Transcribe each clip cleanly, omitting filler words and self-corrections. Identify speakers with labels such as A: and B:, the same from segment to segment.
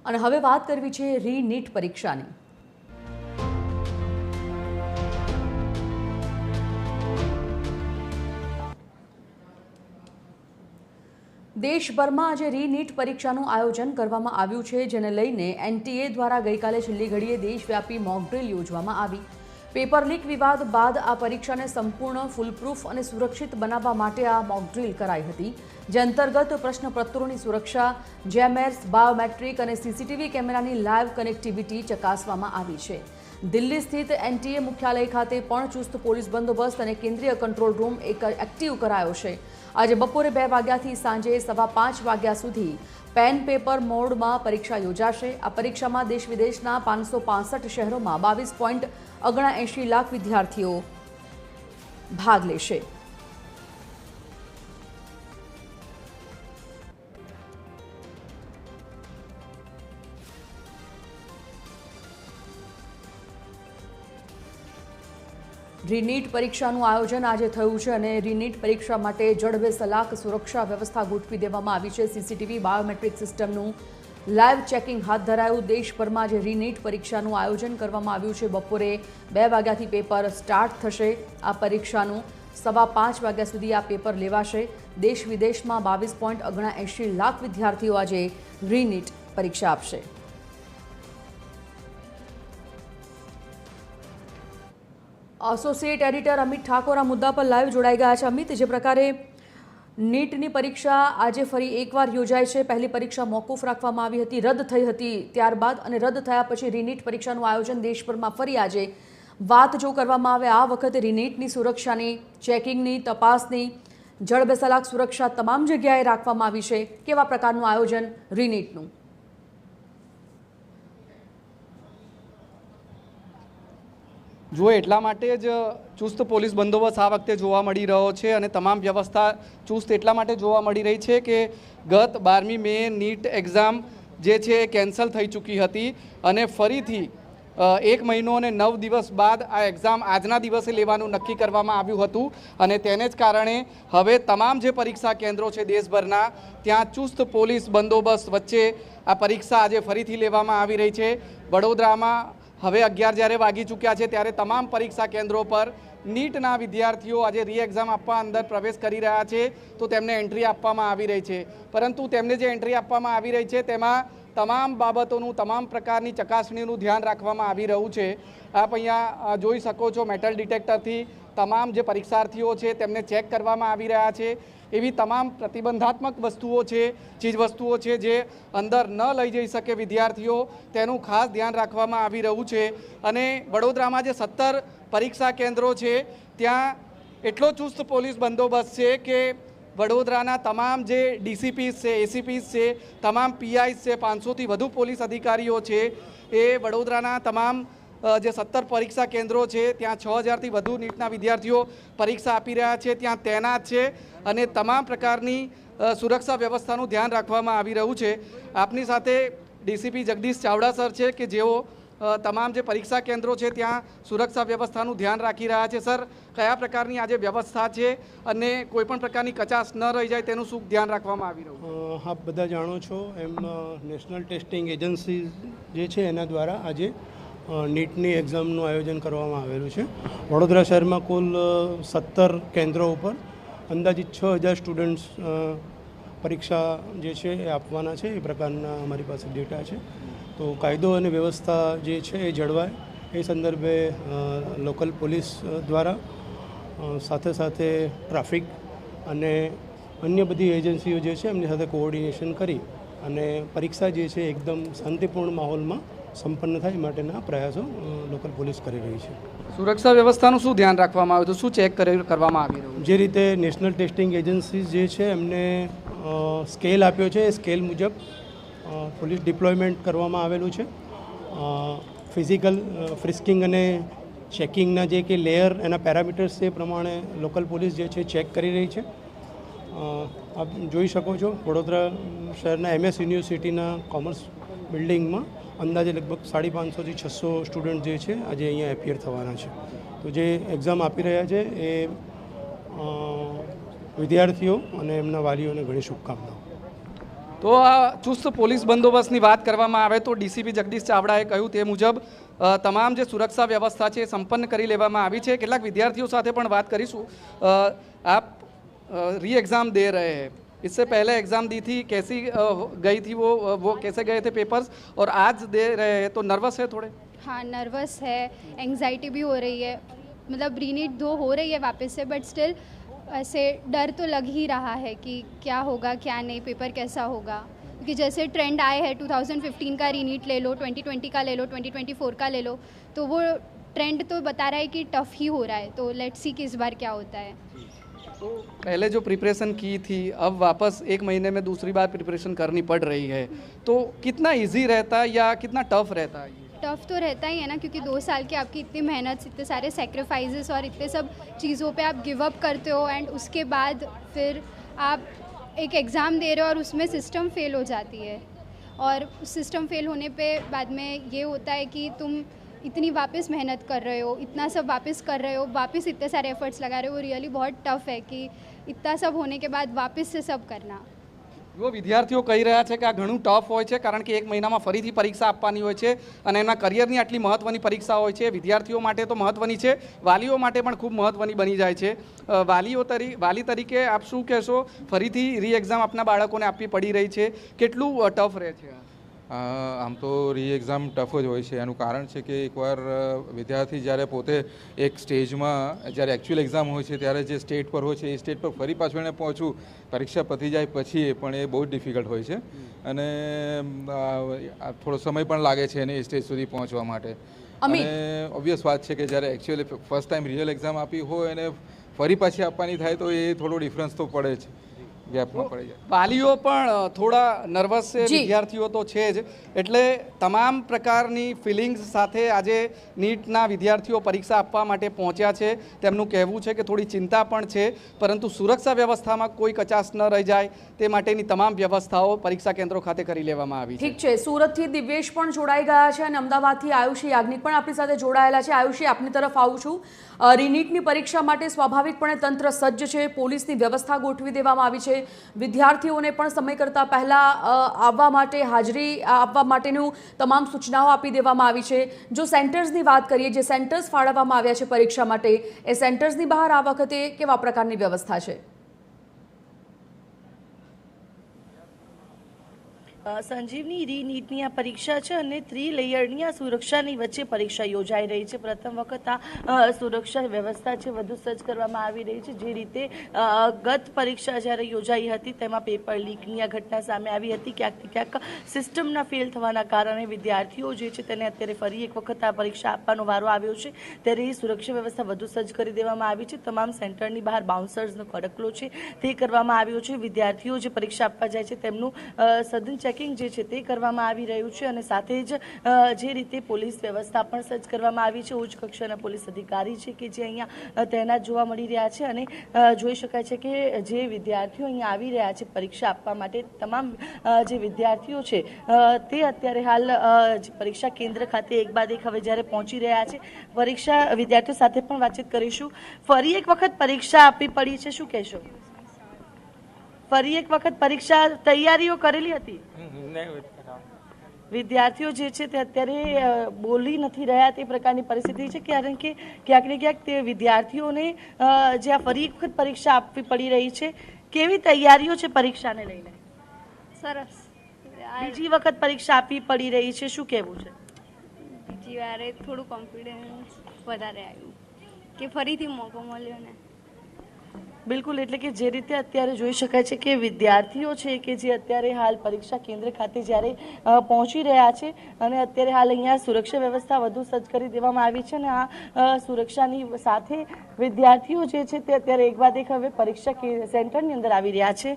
A: અને હવે વાત કરવી છે રીનીટ પરીક્ષાની। દેશભરમાં આજે રીનીટ પરીક્ષાનું આયોજન કરવામાં આવ્યું છે, જેને લઈને એનટીએ દ્વારા ગઈકાલે છેલ્લી ઘડીએ દેશવ્યાપી મોક ડ્રીલ યોજવામાં આવી। પેપર લીક વિવાદ બાદ આ પરીક્ષાને સંપૂર્ણ ફૂલપ્રૂફ અને સુરક્ષિત બનાવવા માટે આ મોક ડ્રીલ કરાઈ હતી, જે અંતર્ગત પ્રશ્નપત્રોની સુરક્ષા, જેમેર્સ, બાયોમેટ્રિક અને સીસીટીવી કેમેરાની લાઈવ કનેક્ટિવિટી ચકાસવામાં આવી છે। દિલ્હી સ્થિત એનટીએ મુખ્યાલય ખાતે પણ ચુસ્ત પોલીસ બંદોબસ્ત અને કેન્દ્રીય કંટ્રોલ રૂમ એક્ટિવ કરાયો છે। આજે બપોરે 2 વાગ્યાથી સાંજે 5:15 વાગ્યા સુધી પેન પેપર મોડમાં પરીક્ષા યોજાશે। આ પરીક્ષામાં દેશ વિદેશના 565 શહેરોમાં 22.79 લાખ વિદ્યાર્થીઓ ભાગ લેશે। રીનીટ પરીક્ષાનું આયોજન આજે થયું છે અને રીનીટ પરીક્ષા માટે જડબે-સલાક સુરક્ષા વ્યવસ્થા ગોઠવી દેવામાં આવી છે। સીસીટીવી, બાયોમેટ્રિક સિસ્ટમનું લાઈવ ચેકિંગ હાથ ધરાયું। દેશભરમાં આજે રીનીટ પરીક્ષાનું આયોજન કરવામાં આવ્યું છે। બપોરે 2 વાગ્યાથી પેપર સ્ટાર્ટ થશે। આ પરીક્ષાનું 5:15 વાગ્યા સુધી આ પેપર લેવાશે। દેશ વિદેશમાં 22.79 લાખ વિદ્યાર્થીઓ આજે રીનીટ પરીક્ષા આપશે। એસોસિએટ એડિટર અમિત ઠાકોર આ મુદ્દા પર લાઈવ જોડાઈ ગયા છે। અમિત, જે પ્રકારે નીટની પરીક્ષા આજે ફરી એકવાર યોજાય છે, પહેલી પરીક્ષા મોકૂફ રાખવામાં આવી હતી, રદ થઈ હતી ત્યારબાદ, અને રદ થયા પછી રીનીટ પરીક્ષાનું આયોજન દેશભરમાં ફરી આજે વાત જો કરવામાં આવે આ વખતે રીનીટની સુરક્ષાની, ચેકિંગની, તપાસની જડબે-સલાક સુરક્ષા તમામ જગ્યાએ રાખવામાં આવી છે। કેવા પ્રકારનું આયોજન રીનીટનું?
B: જો એટલા માટે જ ચુસ્ત પોલીસ બંદોબસ્ત આ વખતે જોવા મળી રહ્યો છે અને તમામ વ્યવસ્થા ચુસ્ત એટલા માટે જોવા મળી રહી છે કે ગત 12મી મે નીટ એક્ઝામ જે છે એ કેન્સલ થઈ ચૂકી હતી અને ફરીથી 1 મહિનો અને 9 દિવસ બાદ આ એક્ઝામ આજના દિવસે લેવાનું નક્કી કરવામાં આવ્યું હતું અને તેને જ કારણે હવે તમામ જે પરીક્ષા કેન્દ્રો છે દેશભરના, ત્યાં ચુસ્ત પોલીસ બંદોબસ્ત વચ્ચે આ પરીક્ષા આજે ફરીથી લેવામાં આવી રહી છે। વડોદરામાં હવે 11 જ્યારે વાગી ચૂક્યા છે ત્યારે તમામ પરીક્ષા કેન્દ્રો પર નીટના વિદ્યાર્થીઓ આજે રી એક્ઝામ આપવા અંદર પ્રવેશ કરી રહ્યા છે તો તેમને એન્ટ્રી આપવામાં આવી રહી છે, પરંતુ તેમને જે એન્ટ્રી આપવામાં આવી રહી છે તેમાં તમામ બાબતોનું, તમામ પ્રકારની ચકાસણીનું ધ્યાન રાખવામાં આવી રહ્યું છે। આપ અહીંયા જોઈ શકો છો, મેટલ ડિટેક્ટરથી તમામ જે પરીક્ષાર્થીઓ છે તેમને ચેક કરવામાં આવી રહ્યા છે। એવી તમામ પ્રતિબંધાત્મક વસ્તુઓ છે, ચીજવસ્તુઓ છે જે અંદર ન લઈ જઈ શકે વિદ્યાર્થીઓ, તેનું ખાસ ધ્યાન રાખવામાં આવી રહ્યું છે। અને વડોદરામાં જે 17 પરીક્ષા કેન્દ્રો છે ત્યાં એટલો ચુસ્ત પોલીસ બંદોબસ્ત છે કે વડોદરાના તમામ જે ડીસીપીસ છે, એસીપીસ છે, તમામ પીઆઈસ છે, 500થી વધુ પોલીસ અધિકારીઓ છે એ વડોદરાના તમામ જે 17 પરીક્ષા કેન્દ્રો છે ત્યાં 6000થી વધુ નીટના વિદ્યાર્થીઓ પરીક્ષા આપી રહ્યા છે, ત્યાં તૈનાત છે અને તમામ પ્રકારની સુરક્ષા વ્યવસ્થાનું ધ્યાન રાખવામાં આવી રહ્યું છે। આપની સાથે ડીસીપી જગદીશ ચાવડા સર છે કે જેઓ તમામ જે પરીક્ષા કેન્દ્રો છે ત્યાં સુરક્ષા વ્યવસ્થાનું ધ્યાન રાખી રહ્યા છે। સર, કયા પ્રકારની આજે વ્યવસ્થા છે અને કોઈપણ પ્રકારની કચાશ ન રહી જાય તેનું શું ધ્યાન રાખવામાં આવી રહ્યું?
C: આપ બધા જાણો છો એમ નેશનલ ટેસ્ટિંગ એજન્સી જે છે એના દ્વારા આજે નીટની એક્ઝામનું આયોજન કરવામાં આવેલું છે। વડોદરા શહેરમાં કુલ 17 કેન્દ્રો ઉપર અંદાજિત 6000 સ્ટુડન્ટ્સ પરીક્ષા જે છે એ આપવાના છે, એ પ્રકારના અમારી પાસે ડેટા છે। તો કાયદો અને વ્યવસ્થા જે છે એ જળવાય એ સંદર્ભે લોકલ પોલીસ દ્વારા સાથે સાથે ટ્રાફિક અને અન્ય બધી એજન્સીઓ જે છે એમની સાથે કોઓર્ડિનેશન કરી અને પરીક્ષા જે છે એકદમ શાંતિપૂર્ણ માહોલમાં સંપન્ન થાય માટેના પ્રયાસો લોકલ પોલીસ કરી રહી છે।
B: સુરક્ષા વ્યવસ્થાનું શું ધ્યાન રાખવામાં આવ્યું હતું, શું ચેક કરવામાં આવી રહ્યું?
C: જે રીતે નેશનલ ટેસ્ટિંગ એજન્સી જે છે એમને સ્કેલ આપ્યો છે, એ સ્કેલ મુજબ પોલીસ ડિપ્લોયમેન્ટ કરવામાં આવેલું છે। ફિઝિકલ ફ્રિસ્કિંગ અને ચેકિંગના જે કે લેયર એના પેરામીટર્સ છે એ પ્રમાણે લોકલ પોલીસ જે છે ચેક કરી રહી છે। આપ જોઈ શકો છો વડોદરા શહેરના MS યુનિવર્સિટીના કોમર્સ બિલ્ડિંગમાં અંદાજે લગભગ 550થી 600 સ્ટુડન્ટ જે છે આજે અહીંયા એપિયર થવાના છે। તો જે એક્ઝામ આપી રહ્યા છે એ વિદ્યાર્થીઓ અને એમના વાલીઓને ઘણી શુભકામનાઓ।
B: તો આ ચુસ્ત પોલીસ બંદોબસ્તની વાત કરવામાં આવે તો ડીસીપી જગદીશ ચાવડાએ કહ્યું તે મુજબ તમામ જે સુરક્ષા વ્યવસ્થા છે એ સંપન્ન કરી લેવામાં આવી છે. કેટલાક વિદ્યાર્થીઓ સાથે પણ વાત કરીશું. આપ री एग्ज़ाम दे रहे हैं, इससे पहले एग्ज़ाम दी थी, कैसी गई थी वो कैसे गए थे पेपर्स और आज दे रहे हैं तो नर्वस है थोड़े?
D: हाँ नर्वस है, एंग्जाइटी भी हो रही है, मतलब रीनीट 2 हो रही है वापस से, बट स्टिल ऐसे डर तो लग ही रहा है कि क्या होगा क्या नहीं, पेपर कैसा होगा, क्योंकि जैसे ट्रेंड आए हैं 2015 का रीनीट ले लो, 2020 का ले लो, 2024 का ले लो, तो वो ट्रेंड तो बता रहा है कि टफ़ ही हो रहा है. तो लेट्स सी कि इस बार क्या होता है.
B: तो पहले जो प्रिपरेशन की थी अब वापस 1 महीने में दूसरी बार प्रिपरेशन करनी पड़ रही है, तो कितना इजी रहता है या कितना टफ रहता है?
D: टफ़ तो रहता ही है ना, क्योंकि 2 साल की आपकी इतनी मेहनत, इतने सारे सेक्रीफाइसेस और इतने सब चीज़ों पे आप गिव अप करते हो, एंड उसके बाद फिर आप एक एग्ज़ाम दे रहे हो और उसमें सिस्टम फेल हो जाती है, और सिस्टम फेल होने पे बाद में ये होता है कि तुम इतनी वापस मेहनत कर रहे हो, इतना सब वापस कर रहे हो, वापस इतने सारे एफर्ट्स लगा रहे हो, वो रियली बहुत टफ़ है कि इतना सब होने के बाद वापस से सब करना.
B: જો વિદ્યાર્થીઓ કહી રહ્યા છે કે આ ઘણું ટફ હોય છે, કારણ કે 1 મહિનામાં ફરીથી પરીક્ષા આપવાની હોય છે અને એમના કરિયરની આટલી મહત્ત્વની પરીક્ષા હોય છે. વિદ્યાર્થીઓ માટે તો મહત્ત્વની છે, વાલીઓ માટે પણ ખૂબ મહત્ત્વની બની જાય છે. વાલી તરીકે આપ શું કહેશો? ફરીથી રી એક્ઝામ આપના બાળકોને આપવી પડી રહી છે, કેટલું ટફ રહે છે?
E: આમ તો રી એક્ઝામ ટફ જ હોય છે. એનું કારણ છે કે એકવાર વિદ્યાર્થી જ્યારે પોતે એક સ્ટેજમાં જ્યારે એકચ્યુઅલ એક્ઝામ હોય છે ત્યારે જે સ્ટેટ પર હોય છે એ સ્ટેટ પર ફરી પાછું એને પહોંચવું પરીક્ષા પતી જાય પછી પણ એ બહુ જ ડિફિકલ્ટ હોય છે અને થોડો સમય પણ લાગે છે એને એ સ્ટેજ સુધી પહોંચવા માટે. અને ઓબ્વિયસ વાત છે કે જ્યારે actually first time real exam આપી હોય અને ફરી પાછી આપવાની થાય તો એ થોડો ડિફરન્સ તો પડે જ, ગેપમાં પડી જાય.
B: વાલીઓ પણ થોડા નર્વસ છે, વિદ્યાર્થીઓ તો છે જ, એટલે તમામ પ્રકારની ફિલિંગ્સ સાથે આજે નીટના વિદ્યાર્થીઓ પરીક્ષા આપવા માટે પહોંચ્યા છે. તેમનું કહેવું છે કે થોડી ચિંતા પણ છે, પરંતુ સુરક્ષા વ્યવસ્થામાં કોઈ કચાશ ન રહી જાય તે માટેની તમામ વ્યવસ્થાઓ પરીક્ષા કેન્દ્રો ખાતે કરી લેવામાં આવી છે.
A: ઠીક છે, સુરતથી દિવ્યેશ પણ જોડાઈ ગયા છે અને અમદાવાદથી આયુષી યાજ્ઞિક પણ આપણી સાથે જોડાયેલા છે. આયુષી, આપની તરફ આવું છું. રીનીટની પરીક્ષા માટે સ્વાભાવિકપણે તંત્ર સજ્જ છે, પોલીસની વ્યવસ્થા ગોઠવી દેવામાં આવી છે, વિદ્યાર્થીઓને પણ સમય કરતાં પહેલાં આવવા માટે, હાજરી આપવા માટેનું તમામ સૂચનાઓ આપી દેવામાં આવી છે. જો સેન્ટર્સની વાત કરીએ, જે સેન્ટર્સ ફાળવવામાં આવ્યા છે પરીક્ષા માટે, એ સેન્ટર્સની બહાર આ વખતે કેવા પ્રકારની વ્યવસ્થા છે?
F: સંજીવની રીનીટની આ પરીક્ષા છે અને 3 લેયરની આ સુરક્ષાની વચ્ચે પરીક્ષા યોજાઈ રહી છે. પ્રથમ વખત આ સુરક્ષા વ્યવસ્થા છે વધુ સજ્જ કરવામાં આવી રહી છે. જે રીતે ગત પરીક્ષા જ્યારે યોજાઈ હતી તેમાં પેપર લીકની આ ઘટના સામે આવી હતી. ક્યાંક ક્યાંક સિસ્ટમના ફેલ થવાના કારણે વિદ્યાર્થીઓ જે છે તેને અત્યારે ફરી એક વખત આ પરીક્ષા આપવાનો વારો આવ્યો છે, ત્યારે સુરક્ષા વ્યવસ્થા વધુ સજ્જ કરી દેવામાં આવી છે. તમામ સેન્ટરની બહાર બાઉન્સર્સનો કડકલો છે તે કરવામાં આવ્યો છે. વિદ્યાર્થીઓ જે પરીક્ષા આપવા જાય છે તેમનું સઘન ચેકિંગ જે છે તે કરવામાં આવી રહ્યું છે અને સાથે જ જે રીતે પોલીસ વ્યવસ્થા પણ સજ્જ કરવામાં આવી છે. ઉચ્ચ કક્ષાના પોલીસ અધિકારી છે કે જે અહીંયા તૈનાત જોવા મળી રહ્યા છે અને જોઈ શકાય છે કે જે વિદ્યાર્થીઓ અહીંયા આવી રહ્યા છે પરીક્ષા આપવા માટે, તમામ જે વિદ્યાર્થીઓ છે તે અત્યારે હાલ પરીક્ષા કેન્દ્ર ખાતે એક બાદ એક હવે જ્યારે પહોંચી રહ્યા છે. પરીક્ષા વિદ્યાર્થીઓ સાથે પણ વાતચીત કરીશું. ફરી એક વખત પરીક્ષા આપવી પડી છે, શું કહેશો? ફરી એક વખત પરીક્ષા તૈયારીઓ કરેલી હતી? વિદ્યાર્થીઓ જે છે તે અત્યારે બોલી નથી રહ્યા તે પ્રકારની પરિસ્થિતિ છે, કારણ કે ક્યાંક ને ક્યાંક તે વિદ્યાર્થીઓને જે આ ફરી એક વખત પરીક્ષા આપવી પડી રહી છે. કેવી તૈયારીઓ છે પરીક્ષાને લઈને?
D: સરસ.
F: બીજી વખત પરીક્ષા આપવી પડી રહી છે, શું કહેવું છે?
D: બીજી વારે થોડું કોન્ફિડન્સ વધારે આવ્યું કે ફરીથી મોકો મળ્યો ને.
F: બિલકુલ, એટલે કે જે રીતે અત્યારે જોઈ શકાય છે કે વિદ્યાર્થીઓ છે કે જે અત્યારે હાલ પરીક્ષા કેન્દ્ર ખાતે જ્યારે પહોંચી રહ્યા છે અને અત્યારે હાલ અહીંયા સુરક્ષા વ્યવસ્થા વધુ સજ્જ કરી દેવામાં આવી છે અને આ સુરક્ષાની સાથે વિદ્યાર્થીઓ જે છે તે અત્યારે એક બાદ એક હવે પરીક્ષા સેન્ટરની અંદર આવી રહ્યા છે.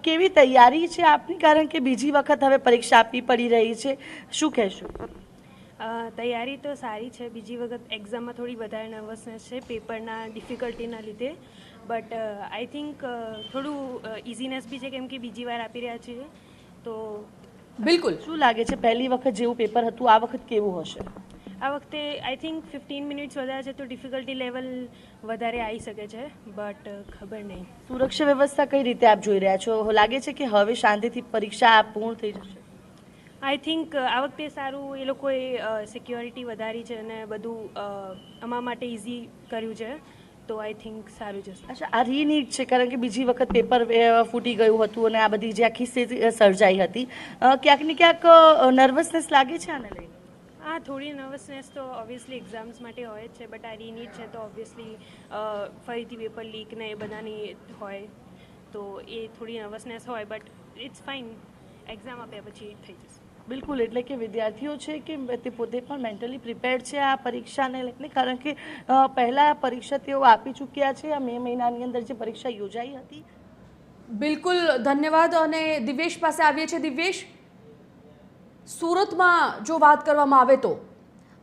F: કેવી તૈયારી છે આપની, કારણ કે બીજી વખત હવે પરીક્ષા આપવી પડી રહી છે, શું કહેશો?
G: તૈયારી તો સારી છે. બીજી વખત એક્ઝામમાં થોડી વધારે નર્વસનેસ છે પેપરના ડિફિકલ્ટીના લીધે, બટ આઈ થિંક થોડું ઇઝીનેસ બી છે કેમ કે બીજી વાર આપી રહ્યા છીએ તો.
A: બિલકુલ.
F: શું લાગે છે પહેલી વખત જેવું પેપર હતું આ વખત કેવું હશે?
G: આ વખતે આઈ થિંક 15 મિનિટ્સ વધારે છે તો ડિફિકલ્ટી લેવલ વધારે આવી શકે છે, બટ ખબર નહીં.
F: સુરક્ષા વ્યવસ્થા કઈ રીતે આપ જોઈ રહ્યા છો? લાગે છે કે હવે શાંતિથી પરીક્ષા પૂર્ણ થઈ જશે?
G: આઈ થિંક આ વખતે સારું એ લોકોએ સિક્યોરિટી વધારી છે અને બધું અમારા માટે ઇઝી કર્યું છે, તો આઈ થિંક સારું જશે.
F: અચ્છા, આ રીનીટ છે કારણ કે બીજી વખત પેપર ફૂટી ગયું હતું અને આ બધી જે આખી સ્થિતિ સર્જાઈ હતી, ક્યાંક ને ક્યાંક નર્વસનેસ લાગે છે આને લઈને?
G: હા, થોડી નર્વસનેસ તો ઓબ્વિયસલી એક્ઝામ્સ માટે હોય જ છે, બટ આ રીનીટ છે તો ઓબ્વિયસલી ફરીથી પેપર લીક ને એ બધાની હોય તો એ થોડી નર્વસનેસ હોય, બટ ઇટ્સ ફાઇન. એક્ઝામ આપ્યા પછી થઈ જશે.
F: બિલકુલ, એટલે કે વિદ્યાર્થીઓ છે કે તે પોતે પણ મેન્ટલી પ્રિપેર્ડ છે આ પરીક્ષાને લઈને, કારણ કે પહેલાં પરીક્ષા તેઓ આપી ચૂક્યા છે. આ મે મહિનાની અંદર જે પરીક્ષા યોજાઈ હતી.
A: બિલકુલ, ધન્યવાદ. અને દિવેશ પાસે આવીએ છીએ. દિવેશ, સુરતમાં જો વાત કરવામાં આવે તો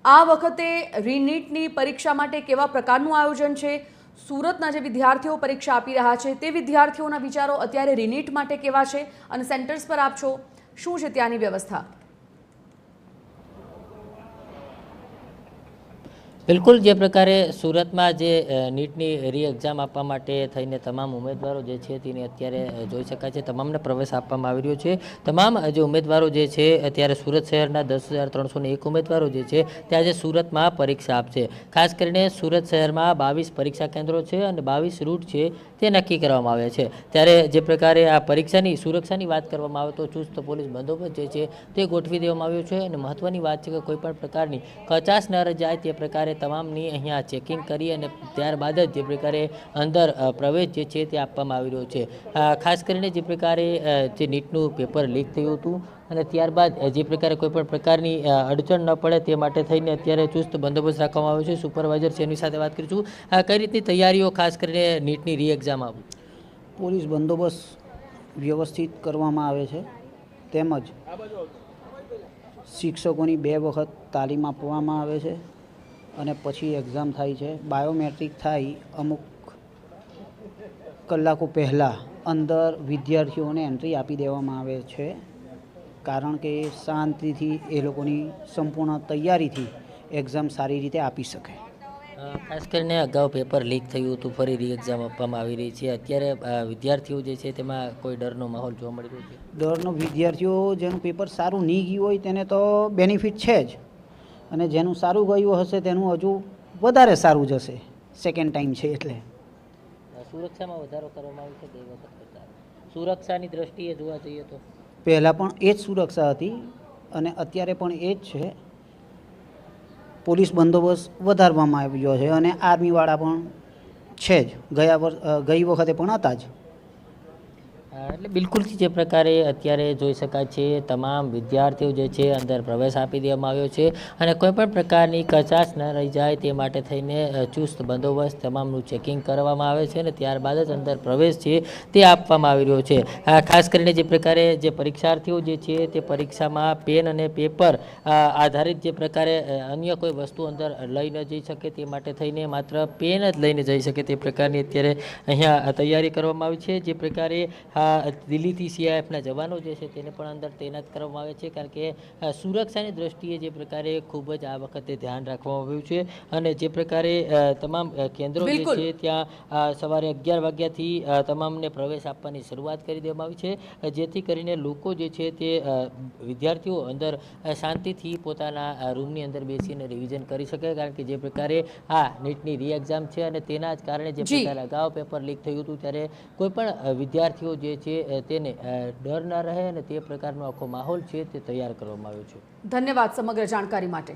A: આ વખતે રીનીટની પરીક્ષા માટે કેવા પ્રકારનું આયોજન છે? સુરતના જે વિદ્યાર્થીઓ પરીક્ષા આપી રહ્યા છે તે વિદ્યાર્થીઓના વિચારો અત્યારે રીનીટ માટે કેવા છે? અને સેન્ટર્સ પર આપ છો, શું છે ત્યાંની વ્યવસ્થા?
H: બિલકુલ, જે પ્રકારે સુરતમાં જે નીટની રી એક્ઝામ આપવા માટે થઈને તમામ ઉમેદવારો જે છે તેને અત્યારે જોઈ શકાય છે, તમામને પ્રવેશ આપવામાં આવી રહ્યો છે. તમામ જે ઉમેદવારો જે છે અત્યારે સુરત શહેરના 10,301 ઉમેદવારો જે છે તે આજે સુરતમાં પરીક્ષા આપશે. ખાસ કરીને સુરત શહેરમાં 22 પરીક્ષા કેન્દ્રો છે અને 22 રૂટ છે તે નક્કી કરવામાં આવ્યા છે. ત્યારે જે પ્રકારે આ પરીક્ષાની સુરક્ષાની વાત કરવામાં આવે તો ચુસ્ત પોલીસ બંદોબસ્ત જે છે તે ગોઠવી દેવામાં આવ્યો છે. અને મહત્વની વાત છે કે કોઈપણ પ્રકારની કચાશ ન રચાય તે પ્રકારે તમામની અહીંયા ચેકિંગ કરી અને ત્યારબાદ જ જે પ્રકારે અંદર પ્રવેશ જે છે તે આપવામાં આવી રહ્યો છે. ખાસ કરીને જે પ્રકારે જે નીટનું પેપર લીક થયું હતું અને ત્યારબાદ જે પ્રકારે કોઈપણ પ્રકારની અડચણ ન પડે તે માટે થઈને અત્યારે ચુસ્ત બંદોબસ્ત રાખવામાં આવ્યો છે. સુપરવાઇઝર છે એની સાથે વાત કરીશું. કઈ રીતની તૈયારીઓ ખાસ કરીને નીટની રી એક્ઝામ આપું?
I: પોલીસ બંદોબસ્ત વ્યવસ્થિત કરવામાં આવે છે, તેમજ શિક્ષકોની 2 વખત તાલીમ આપવામાં આવે છે અને પછી એક્ઝામ થાય છે. બાયોમેટ્રિક થાય અમુક કલાકો પહેલાં અંદર વિદ્યાર્થીઓને એન્ટ્રી આપી દેવામાં આવે છે, કારણ કે શાંતિથી એ લોકોની સંપૂર્ણ તૈયારીથી એક્ઝામ સારી રીતે આપી શકે.
H: ખાસ કરીને અગાઉ પેપર લીક થયું હતું, ફરી રી એક્ઝામ આપવામાં આવી રહી છે. અત્યારે વિદ્યાર્થીઓ જે છે તેમાં કોઈ ડરનો માહોલ જોવા મળી રહ્યો છે?
I: ડરનો વિદ્યાર્થીઓ જેનું પેપર સારું નહીં ગયું હોય તેને તો બેનિફિટ છે જ, અને જેનું સારું ગયું હશે તેનું હજુ વધારે સારું જશે. સેકન્ડ ટાઈમ છે એટલે
H: સુરક્ષામાં વધારો કરવામાં આવ્યો છે ગઈ વખત કરતાં. સુરક્ષાની દ્રષ્ટિએ જોવા જઈએ તો
I: પહેલાં પણ એ જ સુરક્ષા હતી અને અત્યારે પણ એ જ છે. પોલીસ બંદોબસ્ત વધારવામાં આવ્યો છે અને આર્મીવાળા પણ છે જ, ગઈ વખતે પણ હતા જ.
H: એટલે બિલકુલથી જે પ્રકારે અત્યારે જોઈ શકાય છે તમામ વિદ્યાર્થીઓ જે છે અંદર પ્રવેશ આપી દેવામાં આવ્યો છે અને કોઈપણ પ્રકારની કચાશ ન રહી જાય તે માટે થઈને ચુસ્ત બંદોબસ્ત તમામનું ચેકિંગ કરવામાં આવે છે અને ત્યારબાદ જ અંદર પ્રવેશ છે તે આપવામાં આવી રહ્યો છે. ખાસ કરીને જે પ્રકારે જે પરીક્ષાર્થીઓ જે છે તે પરીક્ષામાં પેન અને પેપર આધારિત જે પ્રકારે અન્ય કોઈ વસ્તુ અંદર લઈ ન જઈ શકે તે માટે થઈને માત્ર પેન જ લઈને જઈ શકે તે પ્રકારની અત્યારે અહીંયા તૈયારી કરવામાં આવી છે. જે પ્રકારે દિલ્હીથી CIFના જવાનો જે છે તેને પણ અંદર તૈનાત કરવામાં આવે છે, કારણ કે સુરક્ષાની દ્રષ્ટિએ જે પ્રકારે ખૂબ જ આ વખતે ધ્યાન રાખવામાં આવ્યું છે અને જે પ્રકારે તમામ કેન્દ્રો જે છે ત્યાં સવારે 11 વાગ્યાથી તમામને પ્રવેશ આપવાની શરૂઆત કરી દેવામાં આવી છે, જેથી કરીને લોકો જે છે તે વિદ્યાર્થીઓ અંદર શાંતિથી પોતાના રૂમની અંદર બેસીને રિવિઝન કરી શકે, કારણ કે જે પ્રકારે આ નીટની રી એક્ઝામ છે અને તેના જ કારણે જે પ્રકારે અગાઉ પેપર લીક થયું હતું ત્યારે કોઈ પણ વિદ્યાર્થીઓ જે છે તેને ડર ન રહે અને તે પ્રકારનો આખો માહોલ છે તે તૈયાર કરવામાં આવ્યો છે.
A: ધન્યવાદ સમગ્ર જાણકારી માટે.